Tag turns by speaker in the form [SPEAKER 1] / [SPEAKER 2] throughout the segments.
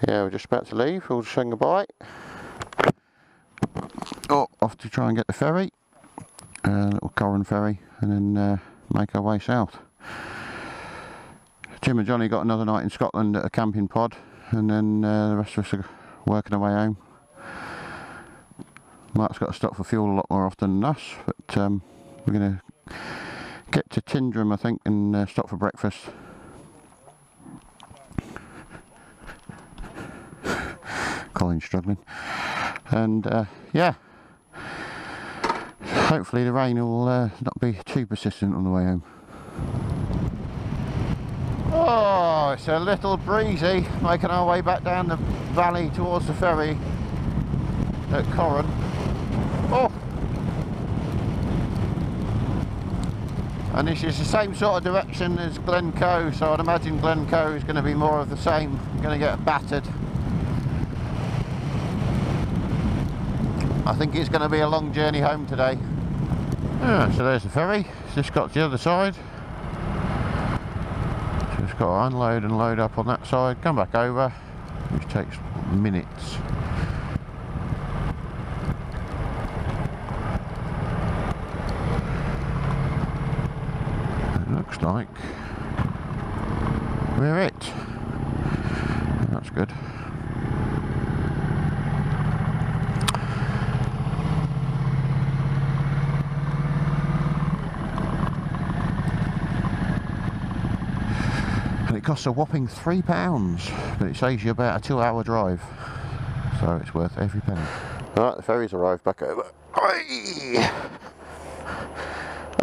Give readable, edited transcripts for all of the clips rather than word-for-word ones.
[SPEAKER 1] Yeah, we're just about to leave. We'll just saying goodbye. Oh, off to try and get the ferry, little Corran ferry, and then make our way south. Jim and Johnny got another night in Scotland at a camping pod, and then the rest of us are working our way home. Mark's got to stop for fuel a lot more often than us, but we're going to get to Tyndrum, I think, and stop for breakfast. Colin's struggling. And yeah, hopefully the rain will not be too persistent on the way home. Oh, it's a little breezy, making our way back down the valley towards the ferry at Corran. Oh! And this is the same sort of direction as Glencoe, so I'd imagine Glencoe is going to be more of the same, going to get battered. I think it's going to be a long journey home today. Yeah, so there's the ferry, it's just got to the other side. So it's got to unload and load up on that side, come back over, which takes minutes. It looks like we're it. That's good. And it costs a whopping £3, but it saves you about a 2-hour drive, so it's worth every penny. Alright, the ferry's arrived back over.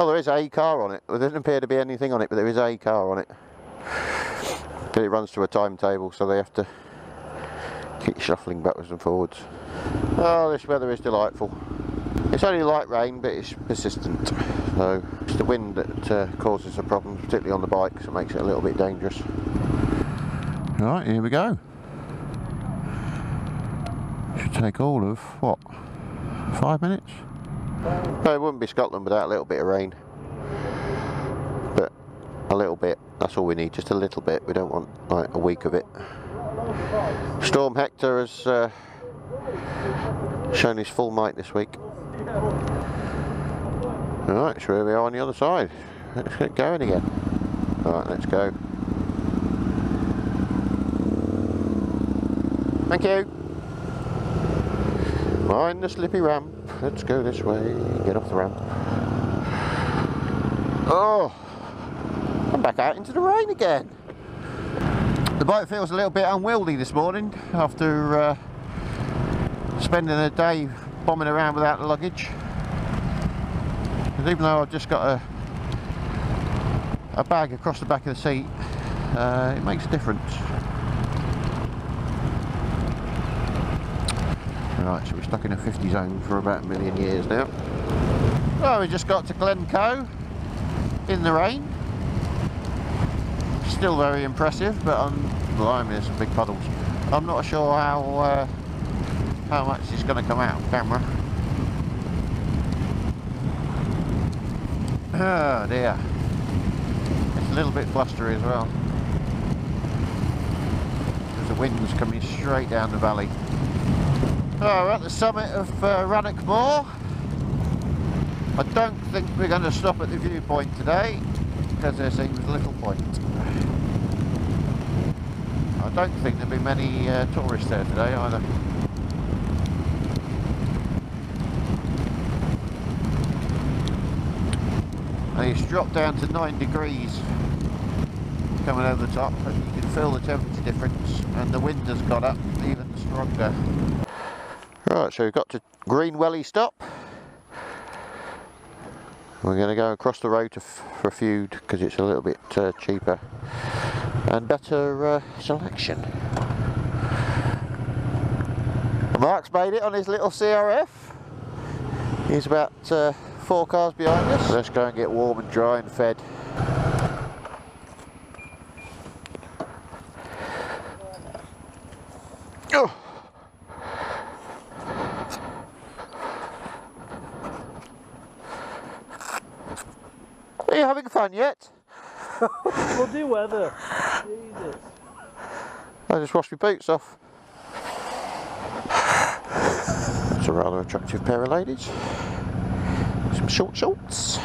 [SPEAKER 1] Oh, there is a car on it. There doesn't appear to be anything on it, but there is a car on it. But it runs to a timetable, so they have to keep shuffling backwards and forwards. Oh, this weather is delightful. It's only light rain, but it's persistent. So it's the wind that causes the problems, particularly on the bike, so it makes it a little bit dangerous. Right, here we go. Should take all of, what, 5 minutes? No, it wouldn't be Scotland without a little bit of rain. But a little bit, that's all we need, just a little bit. We don't want like a week of it. Storm Hector has shown his full might this week. Alright, so here we are on the other side. Let's get going again. Alright, let's go. Thank you. Mind the slippy ramp. Let's go this way. Get off the ramp. Oh! I'm back out into the rain again. The bike feels a little bit unwieldy this morning after spending a day bombing around without the luggage. Because even though I've just got a bag across the back of the seat, it makes a difference. Right, so we're stuck in a 50 zone for about 1 million years now. Well, we just got to Glencoe in the rain. Still very impressive, but blimey, there's some big puddles. I'm not sure how much is going to come out on camera. Oh dear. It's a little bit blustery as well. Because the wind's coming straight down the valley. Oh, we're at the summit of Rannoch Moor. I don't think we're going to stop at the viewpoint today, because there seems little point. I don't think there'll be many tourists there today either. And it's dropped down to 9 degrees coming over the top, and you can feel the temperature difference, and the wind has got up even stronger. Right, so we've got to Greenwelly stop. We're going to go across the road for Feud because it's a little bit cheaper and better selection. Mark's made it on his little CRF. He's about 4 cars behind us. Let's go and get warm and dry and fed. Oh. Are you having fun yet?
[SPEAKER 2] Bloody weather. Jesus.
[SPEAKER 1] I just washed my boots off. It's a rather attractive pair of ladies. Some short shorts.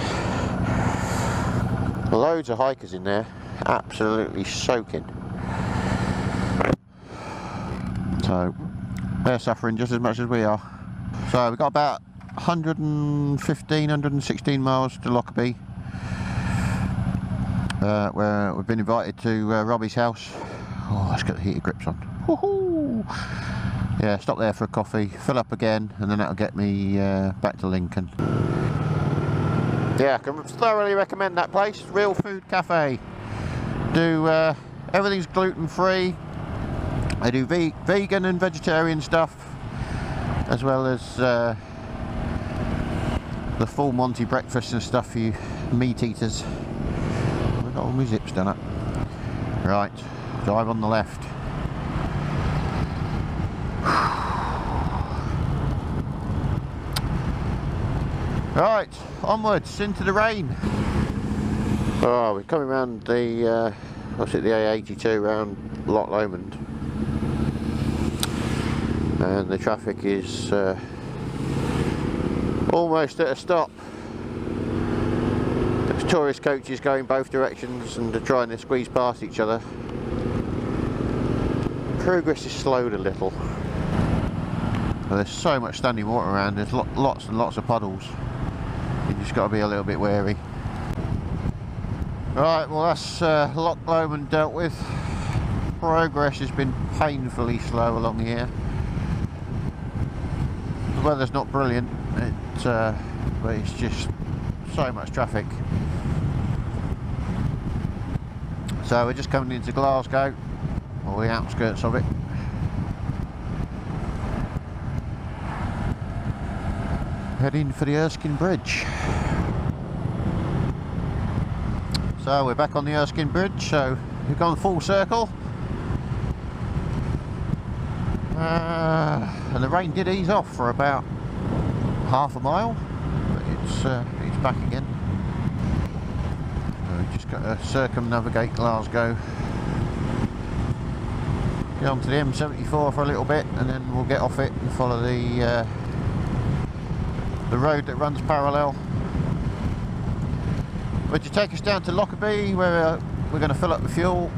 [SPEAKER 1] Loads of hikers in there, absolutely soaking. So they're suffering just as much as we are. So we've got about 115, 116 miles to Lockerbie, where we've been invited to Robbie's house. Oh, let's get the heated grips on. Woohoo! Yeah, stop there for a coffee, fill up again, and then that'll get me back to Lincoln. Yeah, I can thoroughly recommend that place. Real Food Cafe. Do everything's gluten free. They do vegan and vegetarian stuff, as well as the full Monty breakfast and stuff for you meat eaters. We've got all my zips done up. Right, drive on the left. Right, onwards into the rain. Oh, we're coming round the what's it, the A82 round Loch Lomond, and the traffic is almost at a stop. There's tourist coaches going both directions and they're trying to squeeze past each other. Progress is slowed a little. Well, there's so much standing water around, there's lots and lots of puddles. You just got to be a little bit wary. Right, well that's Loch Lomond dealt with. Progress has been painfully slow along here. The weather's not brilliant, but it's just so much traffic. So we're just coming into Glasgow, or the outskirts of it. Heading for the Erskine Bridge. So we're back on the Erskine Bridge, so we've gone full circle. And the rain did ease off for about half a mile, but it's back again. So we've just got to circumnavigate Glasgow. Get onto the M74 for a little bit, and then we'll get off it and follow the road that runs parallel. Would you take us down to Lockerbie, where we're going to fill up the fuel,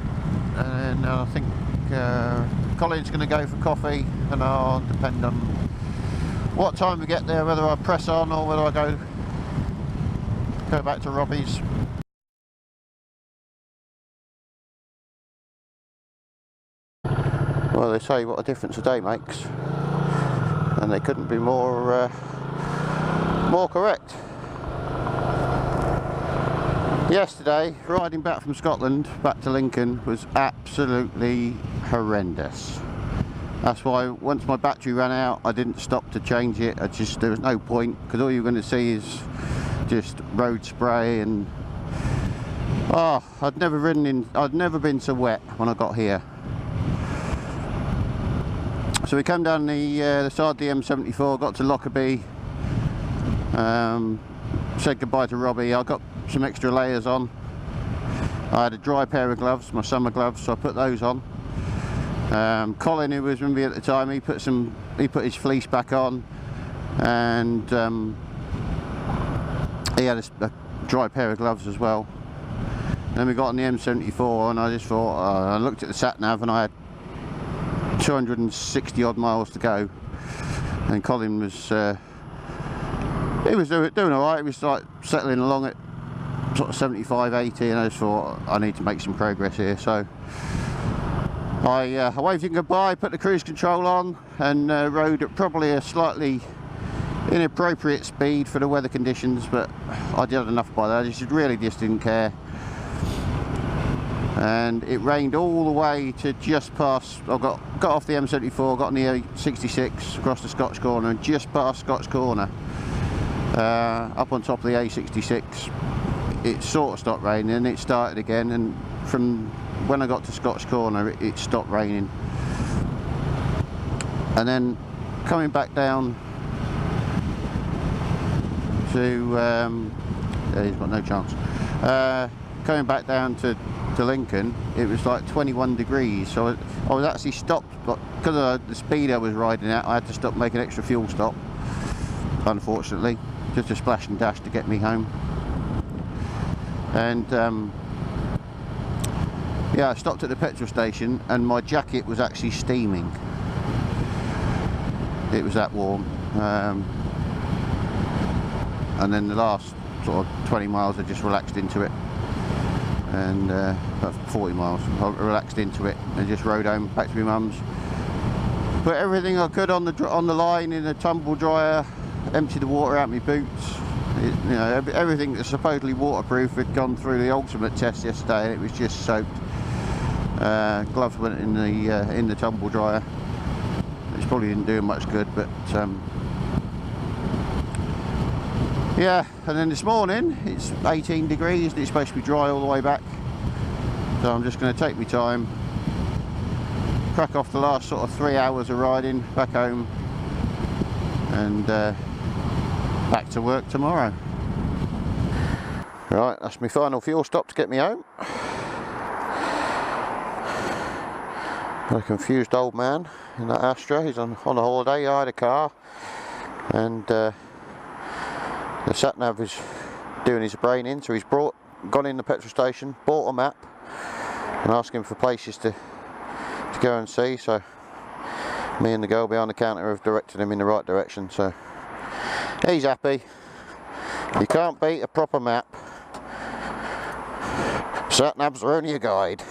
[SPEAKER 1] and I think Colin's going to go for coffee, and I'll depend on what time we get there, whether I press on or whether I go back to Robbie's. Well, they say what a difference a day makes, and they couldn't be more correct. Yesterday, riding back from Scotland back to Lincoln was absolutely horrendous. That's why once my battery ran out, I didn't stop to change it. There was no point, because all you're going to see is just road spray, and I'd never been so wet when I got here. So we come down the side of the M74, got to Lockerbie, said goodbye to Robbie. I got some extra layers on. I had a dry pair of gloves, my summer gloves, so I put those on. Colin, who was with me at the time, he put his fleece back on, and he had a dry pair of gloves as well. Then we got on the M74, and I just thought, I looked at the sat nav, and I had 260 odd miles to go, and Colin was he was doing alright. He was like settling along at sort of 75, 80, and I just thought I need to make some progress here. So I waved him goodbye, put the cruise control on, and rode at probably a slightly inappropriate speed for the weather conditions, but I did enough by that. I just didn't care. And it rained all the way to just past. I got off the M74, got on the A66 across the Scotch Corner, and just past Scotch Corner, up on top of the A66, it sort of stopped raining, and it started again, and from when I got to Scotch Corner it stopped raining. And then coming back down to he's got no chance. Coming back down to Lincoln, it was like 21 degrees, so I was actually stopped, but because of the speed I was riding at, I had to stop, make an extra fuel stop, unfortunately, just a splash and dash to get me home. And yeah, I stopped at the petrol station and my jacket was actually steaming. It was that warm. And then the last sort of 20 miles I just relaxed into it, and that's 40 miles I relaxed into it and just rode home back to my mum's. Put everything I could on the line in a tumble dryer, emptied the water out my boots. You know, everything that's supposedly waterproof had gone through the ultimate test yesterday and it was just soaked. Gloves went in the tumble dryer, which probably didn't do much good, but yeah. And then this morning it's 18 degrees and it's supposed to be dry all the way back, so I'm just going to take my time, crack off the last sort of 3 hours of riding back home, and back to work tomorrow. Right, that's my final fuel stop to get me home. A confused old man in that Astra. He's on a holiday. He hired a car, and the sat nav is doing his brain in, so he's gone in the petrol station, bought a map, and asking for places to go and see. So me and the girl behind the counter have directed him in the right direction, so he's happy. You can't beat a proper map. Sat navs are only a guide.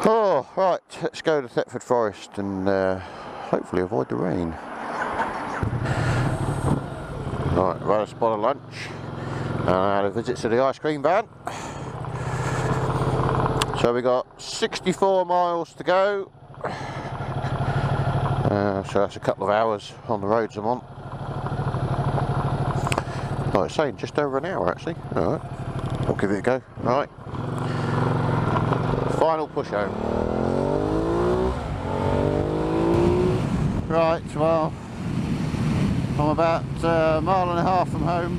[SPEAKER 1] Oh, right, let's go to Thetford Forest and hopefully avoid the rain. Right, we've had a spot of lunch and I had a visit to the ice cream van. So we got 64 miles to go. So that's a couple of hours on the roads I'm on. Oh, it's saying just over an hour actually. Alright, I'll give it a go. Right. Final push home. Right, well, I'm about a mile and a half from home.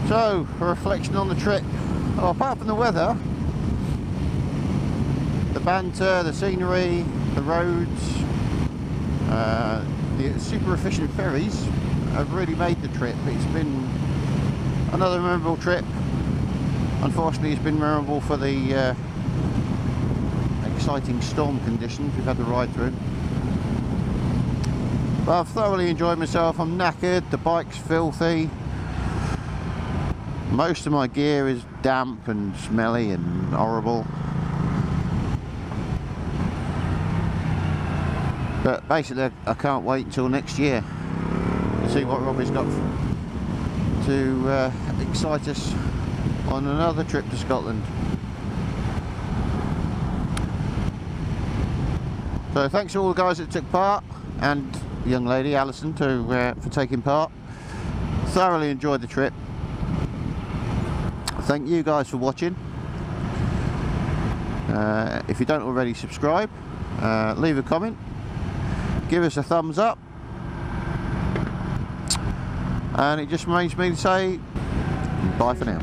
[SPEAKER 1] So, a reflection on the trip. Oh, apart from the weather, the banter, the scenery, the roads, the super efficient ferries have really made the trip. It's been another memorable trip. Unfortunately, it's been memorable for the exciting storm conditions we've had to ride through. But I've thoroughly enjoyed myself. I'm knackered, the bike's filthy. Most of my gear is damp and smelly and horrible. But basically, I can't wait until next year to see what Robbie's got to excite us on another trip to Scotland. So thanks to all the guys that took part, and the young lady Alison for taking part. Thoroughly enjoyed the trip. Thank you guys for watching. If you don't already subscribe, leave a comment, give us a thumbs up, and it just remains me to say bye for now.